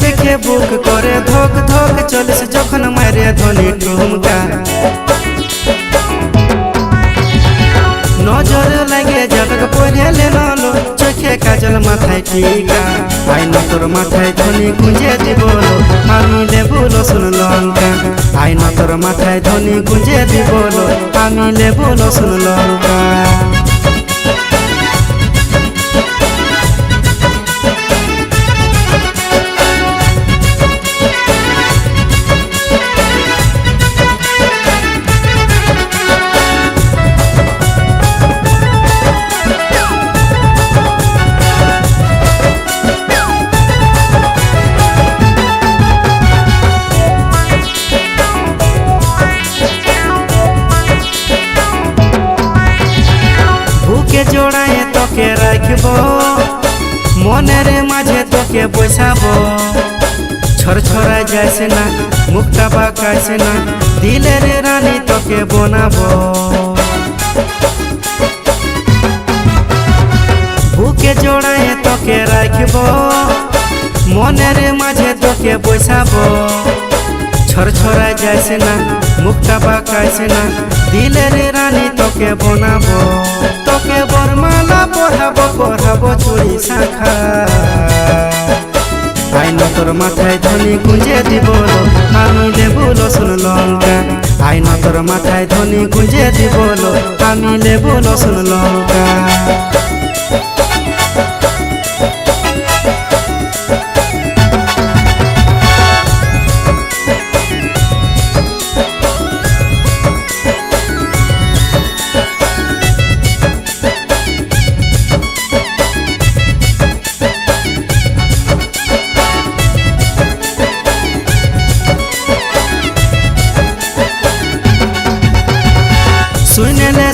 দেখে বুক করে ধক ধক চলিস যখন মারে ধ্বনি ঠুমকা নজর লাগে জটক পড়েলে নলো চোখে কাজল মাথায় টিকা আইন তোর মাথায় ধ্বনি গুঁজে দিব আমি লেবু রসুন লঙ্কা আইন তোর মাথায় ধ্বনি গুঁজে দিব আমি লেবু রসুন লঙ্কা জোড়ায় তোকে রাখবো মনের মাঝে তোকে বসাবো ছড়ছড়া যাইছে না মুখটা বাঁকাইছে না দিলের রানী তোকে বানাবো বুকে জোড়ায় তোকে রাখবো মনের মাঝে তোকে বসাবো ছড়ছড়া যাইছে না মুখটা বাঁকাইছে না দিলের রানী তোকে বানাবো তোকে বরমালা পড়াবো পড়াবো চুড়ি শাখা আইন তোর মাথায় ধ্বনি গুঁজে দিব আমি লেবু রসুন লঙ্কা আইন তোর মাথায় ধ্বনি গুঁজে দিব আমি লেবু রসুন লঙ্কা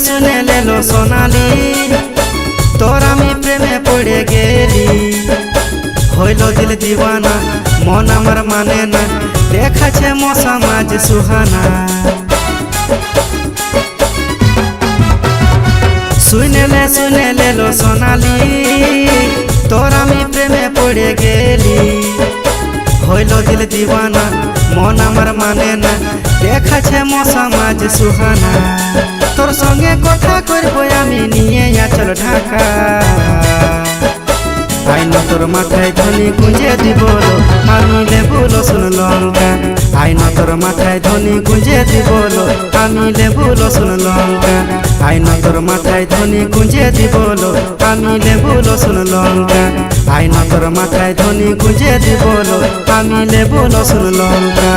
শুনেলে লো সোনালি তোর আমি প্রেমে পড়ে গেলি হইল দিল দিওয়ানা মন আমার মানে না দেখাছে মশা মাঝ সুহানা শুনেলে লো সোনালি তোর আমি প্রেমে পড়ে গেলি হইল দিল দিওয়ানা মন আমার মানে না দেখাছে মশা মাঝ সুহানা তোর সঙ্গে কথা করবো আমি নিয়ে আচল ঢাকা আইন তোর মাথায় ধ্বনি গুঁজে দিব আমি লেবু রসুন লঙ্কা আইন তোর মাথায় ধ্বনি গুঁজে দিব আমি লেবু রসুন লঙ্কা আইন তোর মাথায় ধ্বনি গুঁজে দিব আমি লেবু রসুন লঙ্কা আইন তোর মাথায় ধ্বনি গুঁজে দিব আমি লেবু রসুন লঙ্কা